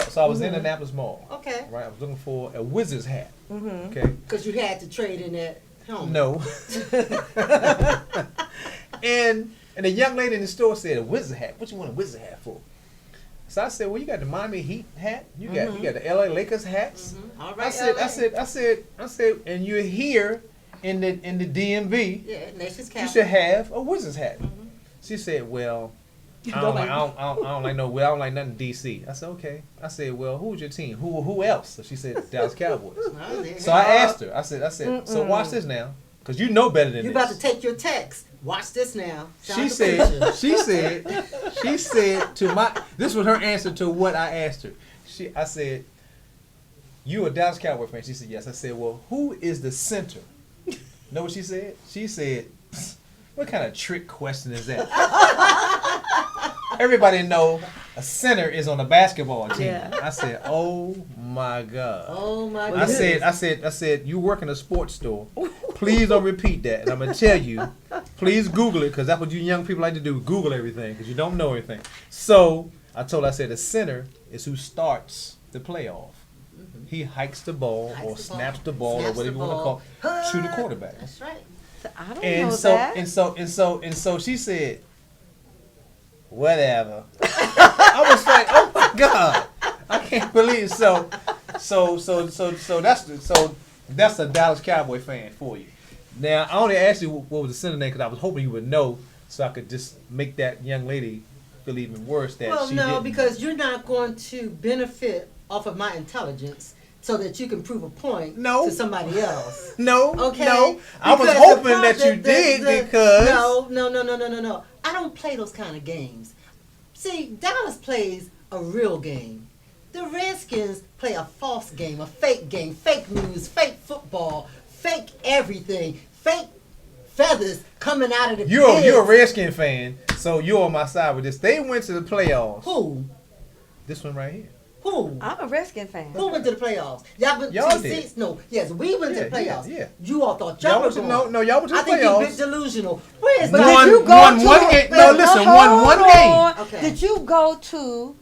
So I was in Annapolis Mall. Okay. Right. I was looking for a Wizards hat. Mm-hmm. Okay. Because you had to trade in that helmet. No. and the young lady in the store said, "A Wizard hat? What you want a Wizard hat for?" So I said, "Well, you got the Miami Heat hat. You got the LA Lakers hats." All I right. said, and you're here in the DMV. Yeah, Nation's You capital. should have a Wizards hat. She said, "Well, I don't like nothing DC." I said, "Okay." I said, "Well, who's your team? Who else?" So she said, "Dallas Cowboys." Oh, there. So I asked her. I said, "So watch this now, because you know better than You this." about to take your text. Watch this now. Shout out She to said, Preacher. she said to my, this was her answer to what I asked her. I said, "You a Dallas Cowboy fan?" She said, "Yes." I said, "Well, who is the center?" Know what she said? She said, "What kind of trick question is that?" Everybody know a center is on a basketball team. Yeah. I said, "Oh my God." Oh my I goodness. said, you work in a sports store. Please don't repeat that. And I'm gonna tell you, please Google it, because that's what you young people like to do. Google everything, because you don't know everything. So I said the center is who starts the playoff. He hikes the ball or snaps the ball or Snaps whatever the you want to ball. call to the quarterback. That's right. I don't And know so that. and so she said, whatever. I was like, oh my God, I can't believe it. So that's a Dallas Cowboy fan for you. Now I only asked you what was the center name because I was hoping you would know, so I could just make that young lady feel even worse that Well, she no, didn't. because you're not going to benefit off of my intelligence so that you can prove a point No. to somebody else. No, Okay. no. I was Because hoping that you did because No. I don't play those kind of games. See, Dallas plays a real game. The Redskins play a false game, fake news, fake football, fake everything, fake feathers coming out of the you're a Redskin fan, so you're on my side with this. They went to the playoffs. Who? This one right here. Who? I'm a Redskin fan. Who went to the playoffs? Y'all did. No, yes, we went to the playoffs. Yeah. You all thought y'all Y'all were went to, going. no, y'all went to the I think you're a bit playoffs. delusional. Where's But the did you go won to one game. No, listen, won one game. Okay. Did you go to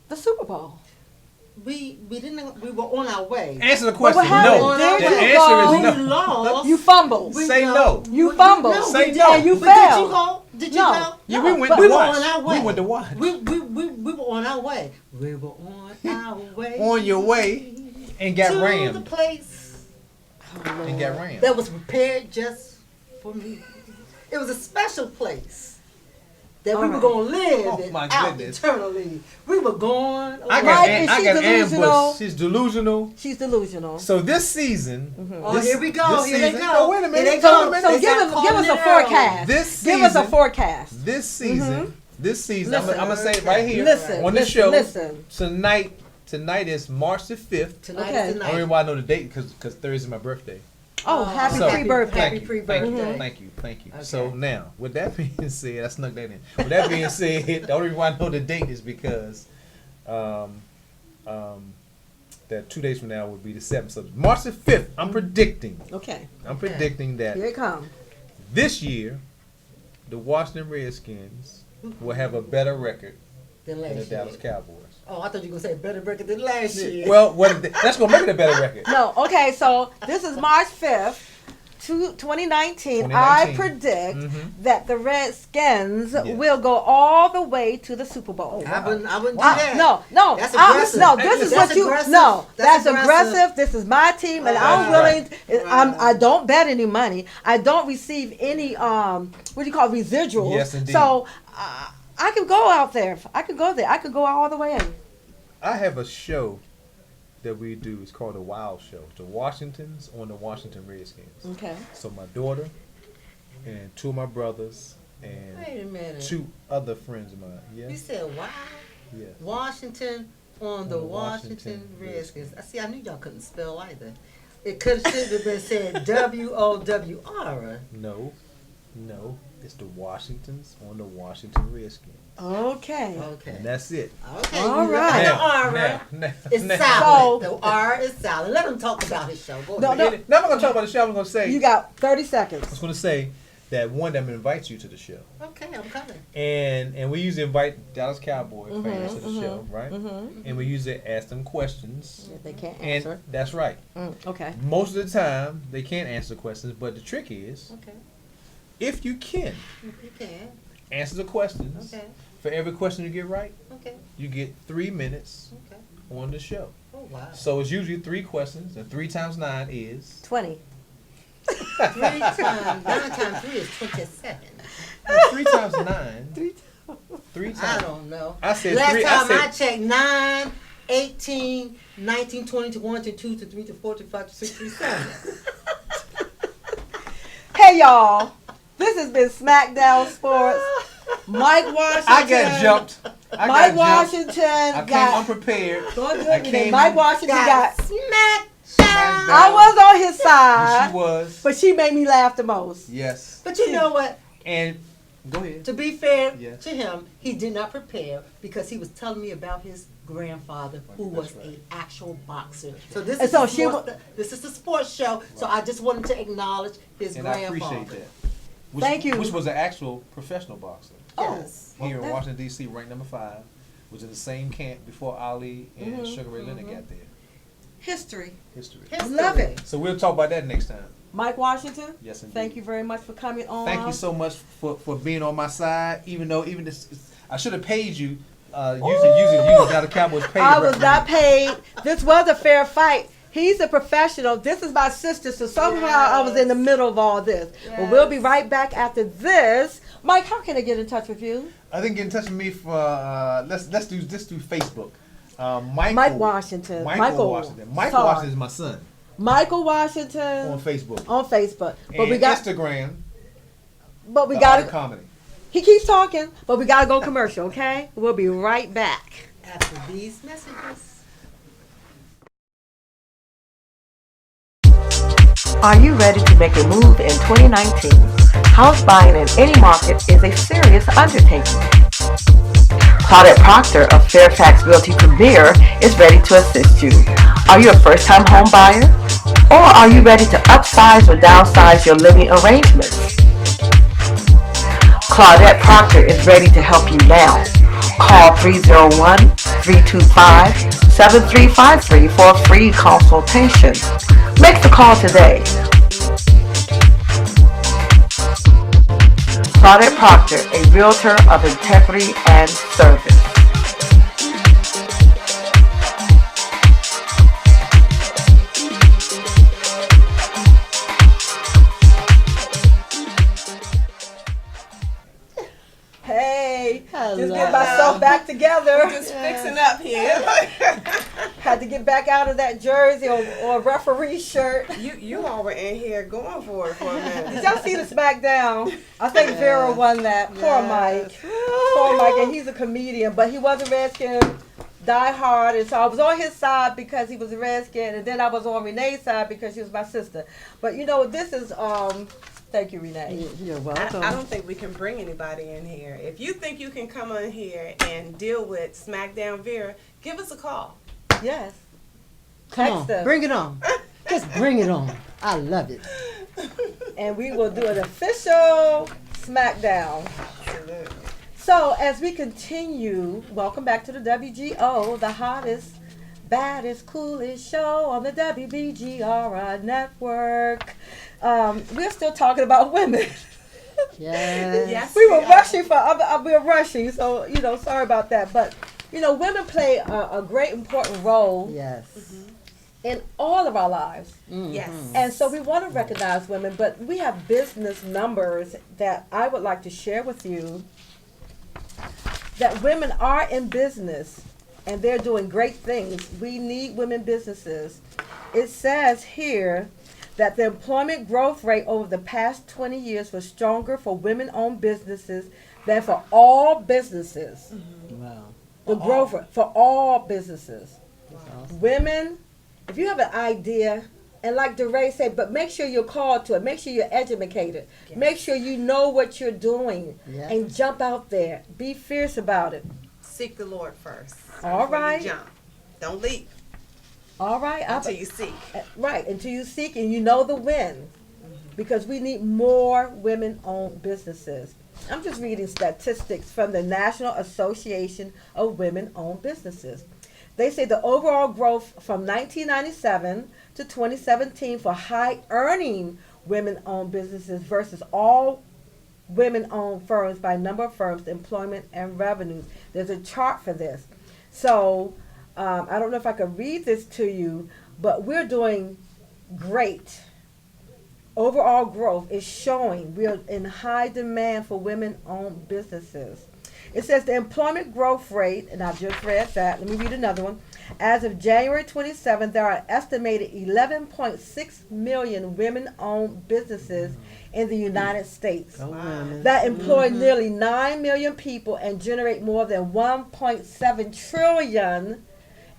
the Super Bowl? We didn't. We were on our way. Answer the question. what happened? No. Did The you answer go? is We no. lost. You fumbled. Say no. You fumbled. No, Say we no. didn't. You But did failed. you go? Did you No. go? Yeah, we went but to we were watch. on our way. We went to watch. We were on our way. We were on our way. On your way and got to the rammed. place And got rammed. that was prepared just for me. It was a special place that we were going to live Oh, in my out goodness. eternally. We were going. I Right, got, and I she's got delusional. ambushed. She's delusional. She's delusional. So this season, Oh, here we go. This Here they season, go. No, wait a Here minute. they Wait go. a minute. So They give start us a calling it forecast. This Give us a season- forecast. This season, Listen. I'm gonna say it right here Listen, on the listen, show. listen. Tonight is March the 5th. Tonight Okay. is the I don't even night. why I know the date because Thursday is my birthday. Oh, happy So, pre-birthday. Happy pre-birthday. Thank you. Okay. So now, with that being said, I snuck that in. With that being said, the only reason why I know the date is because that 2 days from now would be the 7th. So March the 5th, I'm predicting Okay, that here it comes. this year, the Washington Redskins will have a better record Than than the last Dallas year. Cowboys. Oh, I thought you were going to say better record than last year. Well, that's going to make it a better record. No, okay, so this is March 5th, 2019. I 2019. predict Mhm. that the Redskins Yeah. will go all the way to the Super Bowl. I wouldn't do Wow. that. No, That's I'm- aggressive. no. This is That's what you. aggressive. No, That's that's aggressive. This is my team, and I'm willing. I don't bet any money. I don't receive any what do you call residuals. Yes, indeed. So I can go out there. I can go there. I could go all the way in. I have a show that we do. It's called the Wild Show. The Washingtons on the Washington Redskins. Okay. So my daughter and two of my brothers and Wait a minute. two other friends of mine. You Yes. said, wow. Yeah. Washington on the the Washington Washington Redskins. I see. I knew y'all couldn't spell either. It should have been said WOWR. No. It's the Washingtons on the Washington Redskins. Okay. Okay. And that's it. Okay. All you right. got the R. It's now. silent. So- the R is silent. Let him talk about his show. Go No, ahead. Now I'm going to talk about the show. I'm going to say, You got 30 I seconds. was going to say that one, I'm going to invite you to the show. Okay, I'm coming. And we usually invite Dallas Cowboy fans to the show, right? And we usually ask them questions. If they can't And answer. that's right. Okay. Most of the time, they can't answer the questions, but the trick is, Okay. if you can You can. answer the questions, Okay. for every question you get right, Okay. you get 3 minutes Okay. on the show. Oh, wow. So it's usually 3 questions, and 3 times 9 is 20. 9 times 3 is 27. 3 times 9. 3 times. I don't know. I said Last 3. time I I said checked, 9, 18, 19, 20 to 1 to 2 to 3 to 4 to 5 to 6 to 7. Hey y'all, this has been Smackdown Sports. Mike Washington. I got jumped. Mike Washington I came got. unprepared. Going I good. came Mike in- Washington got. Smackdown. I was on his side, She was. but she made me laugh the most. Yes. But you know what? And go ahead. To be fair Yes. to him, he did not prepare because he was telling me about his grandfather who was That's right. an actual boxer. So this And is so the she this is the sports show. So I just wanted to acknowledge his And I grandfather. appreciate that. Which, Thank you. Which was an actual professional boxer. Yes. Here in Washington, D.C., ranked number 5. Was in the same camp before Ali and Sugar Ray Leonard got there. History. History. History. Love it. So we'll talk about that next time. Mike Washington. Yes, indeed. Thank you very much for coming on. Thank you so much for being on my side. Even this, I should have paid you. Using how the Cowboys paid. I to was represent not me. paid. This was a fair fight. He's a professional. This is my sister, so somehow I was in the middle of all this. But we'll be right back after this. Mike, how can I get in touch with you? I think get in touch with me for let's do Facebook. Mike Washington. Michael Washington. Mike sorry. Washington is my son Michael Washington on Facebook. On Facebook, but And we got Instagram. But we The got Art of Comedy. He keeps talking, but we gotta go commercial. Okay, we'll be right back After these messages. Are you ready to make a move in 2019? House buying in any market is a serious undertaking. Claudette Proctor of Fairfax Realty Premier is ready to assist you. Are you a first-time home buyer? Or are you ready to upsize or downsize your living arrangements? Claudette Proctor is ready to help you now. Call 301-325-7353 for a free consultation. Make the call today. Claudette Proctor, a realtor of integrity and service. Hey, Hello. just get myself back together. Just fixing up here. Had to get back out of that jersey or referee shirt. You all were in here going for it for a minute. Did y'all see the Smackdown? I think Vera won that. Poor Mike. Poor Mike, and he's a comedian, but he was a Redskin die hard, and so I was on his side because he was a Redskin, and then I was on Renee's side because she was my sister. But you know, this is thank you, Renee. You're welcome. I don't think we can bring anybody in here. If you think you can come on here and deal with Smackdown Vera, give us a call. Yes. Come Text on, us. bring it on. Just bring it on. I love it. And we will do an official Smackdown. So as we continue, welcome back to the WGO, the hottest, baddest, coolest show on the WBGR network. We're still talking about women. Yes. Yes. We were rushing we were rushing, so sorry about that. But women play a great important role Yes. in all of our lives. Yes. And so we want to recognize women, but we have business numbers that I would like to share with you that women are in business and they're doing great things. We need women businesses. It says here that the employment growth rate over the past 20 years was stronger for women-owned businesses than for all businesses. Wow. The growth rate for all businesses. Awesome. Women, if you have an idea, and like deRaye said, but make sure you're called to it. Make sure you're educated. Yes. Make sure you know what you're doing Yeah. and jump out there. Be fierce about it. Seek the Lord first. All before you right. jump. Don't leap All right. until you seek. Right, until you seek and you know the win. Because we need more women-owned businesses. I'm just reading statistics from the National Association of Women-Owned Businesses. They say the overall growth from 1997 to 2017 for high-earning women-owned businesses versus all women-owned firms by number of firms, employment, and revenues. There's a chart for this. So I don't know if I can read this to you, but we're doing great. Overall growth is showing we're in high demand for women-owned businesses. It says the employment growth rate, and I've just read that. Let me read another one. As of January 27, there are an estimated 11.6 million women-owned businesses in the United States Go women. that employ nearly 9 million people and generate more than 1.7 trillion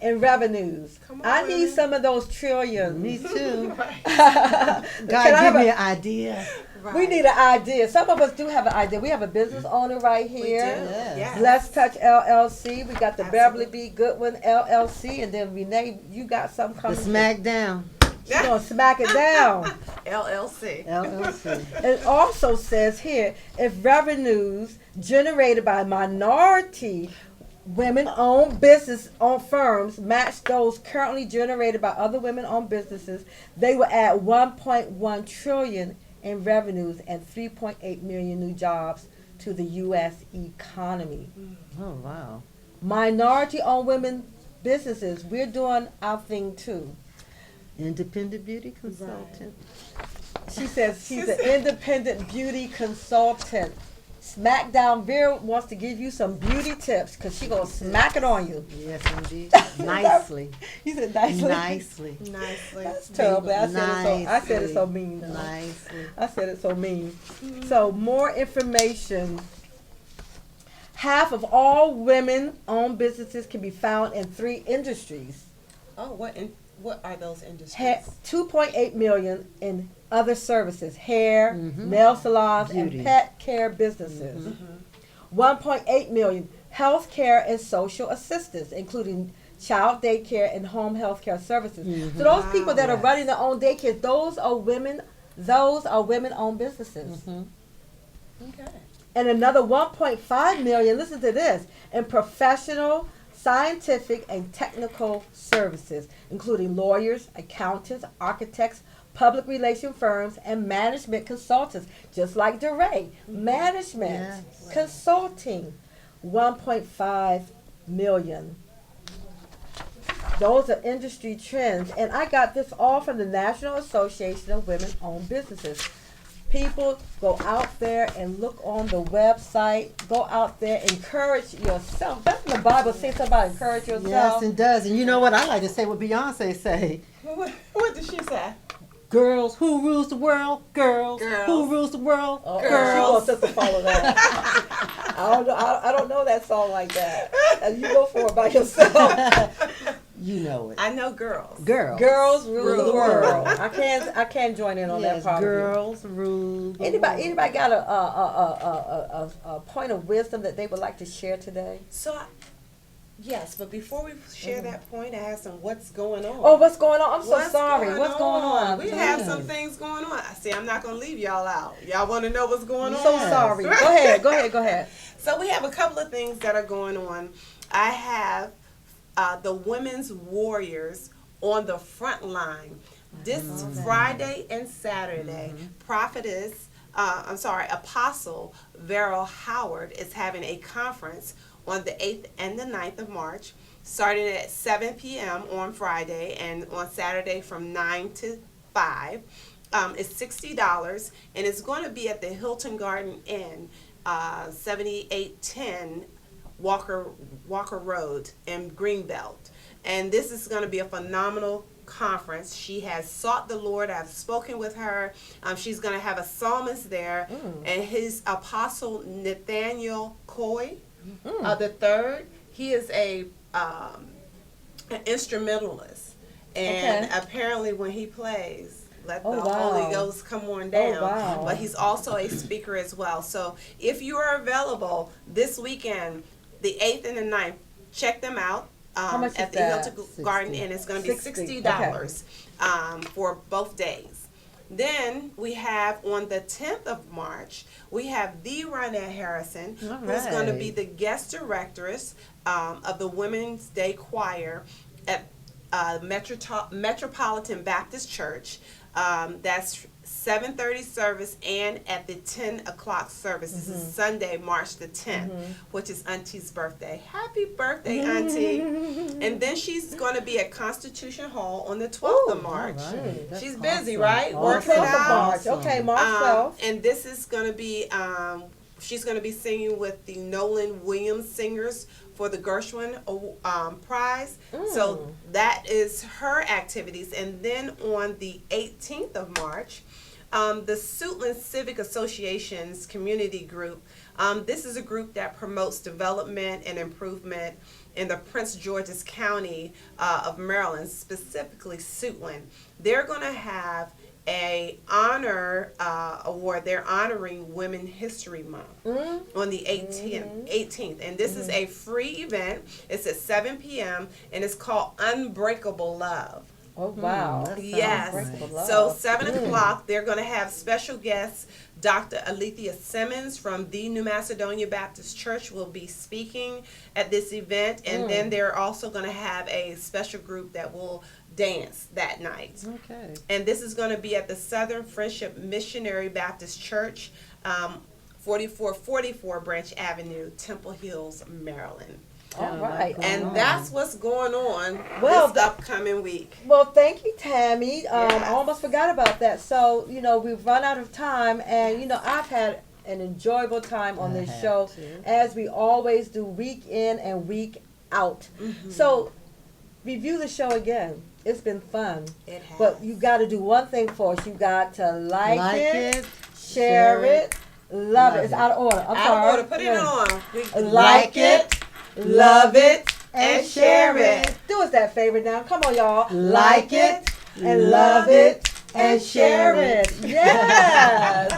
in revenues. Come on, I need women. some of those trillions. Me too. God, God, give me an idea. Right. we need an idea. Some of us do have an idea. We have a business owner right We do. here. Yes. Yes. Let's Touch LLC. We got the Absolutely. Beverly B. Goodwin LLC, and then Renee, you got something The coming. Smackdown. She's gonna smack it down. LLC. LLC. It also says here, if revenues generated by minority women-owned business-owned firms match those currently generated by other women-owned businesses, they will add 1.1 trillion in revenues and 3.8 million new jobs to the U.S. economy. Oh, wow. Minority-owned women businesses, we're doing our thing too. Independent beauty consultant. She says she's an independent beauty consultant. Smackdown. Vera wants to give you some beauty tips because she gonna smack it on you. Yes, indeed. Nicely. You said nicely. Nicely. Nicely. That's terrible. I said it so mean. Though. Nicely. I said it so mean. So more information. Half of all women-owned businesses can be found in 3 industries. Oh, what are those industries? 2.8 million in other services, hair, nail salons, Beauty. and pet care businesses. 1.8 million health care and social assistance, including child daycare and home health care services. So those people that are running their own daycare, those are women-owned businesses. Okay. And another 1.5 million, listen to this, in professional, scientific, and technical services, including lawyers, accountants, architects, public relation firms, and management consultants, just like deRaye. Management, consulting, 1.5 million. Those are industry trends. And I got this all from the National Association of Women-Owned Businesses. People, go out there and look on the website. Go out there, encourage yourself. Doesn't the Bible say something about encourage yourself? Yes, it does. And you know what? I like to say what Beyonce say. What did she say? Girls, who rules the world? Girls. Girls. Who rules the world? Oh, Girls. She wants us to follow that. I don't know. I don't know that song like that. You go for it by yourself. You know it. I know girls. Girls. Girls rule the world. I can't join in on that part. Girls rule the world. Anybody got a point of wisdom that they would like to share today? So, yes, but before we share that point, I have some what's going on. Oh, what's going on? I'm so What's sorry. going What's going on? We have some things going on. See, I'm not going to leave y'all out. Y'all want to know what's going on? So sorry. Go ahead. So we have a couple of things that are going on. I have the women's warriors on the front line. This Friday and Saturday, Apostle Vera Howard is having a conference on the 8th and the 9th of March, starting at 7 p.m. on Friday and on Saturday from 9 to 5. It's $60, and it's going to be at the Hilton Garden Inn, 7810 Walker Road in Greenbelt. And this is going to be a phenomenal conference. She has sought the Lord. I've spoken with her. She's going to have a psalmist there, and his apostle Nathaniel Coy, the third. He is an instrumentalist, and apparently when he plays, let the Holy Ghost come on down. But he's also a speaker as well. So if you are available this weekend, the 8th and the 9th, check them out. At the Hilton Garden Inn. It's going to be $60 for both days. Then we have on the 10th of March, we have the Renee Harrison, who's going to be the guest directress of the Women's Day Choir at Metropolitan Baptist Church. That's 7:30 service and at the 10 o'clock service. This is Sunday, March the 10th, which is Auntie's birthday. Happy birthday, Auntie. And then she's going to be at Constitution Hall on the 12th of March. She's busy, right? Working out. Okay, March 12th. And this is going to be, she's going to be singing with the Nolan Williams Singers for the Gershwin Prize. So that is her activities. And then on the 18th of March, the Suitland Civic Association's community group. This is a group that promotes development and improvement in the Prince George's County of Maryland, specifically Suitland. They're going to have a honor award. They're honoring Women History Month on the 18th. And this is a free event. It's at 7 p.m. and it's called Unbreakable Love. Oh, wow. Yes. So 7 o'clock, they're going to have special guests. Dr. Alethea Simmons from the New Macedonia Baptist Church will be speaking at this event. And then they're also going to have a special group that will dance that night. Okay. And this is going to be at the Southern Friendship Missionary Baptist Church, 4444 Branch Avenue, Temple Hills, Maryland. All right. And that's what's going on this upcoming week. Well, thank you, Tammy. I almost forgot about that. So, we've run out of time, and, I've had an enjoyable time on this have show, to. as we always do, week in and week out. So, review the show again. It's been fun. It has. But you got to do one thing for us. You got to like it, share share it, love it. love It's it. out of order. I'm Out sorry. of order. Put it on. Like it, love it, and share it. Do us that favor now. Come on, y'all. Like it, and love it, and share it. Yes.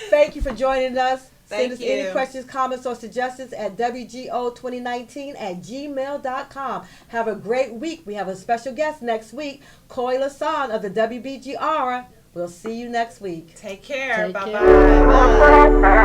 Thank you for joining us. Send us Thank any you. questions, comments, or suggestions at WGO2019@gmail.com. Have a great week. We have a special guest next week, Coy Lasan of the WBGR. We'll see you next week. Take care. Take Bye care. bye. Bye.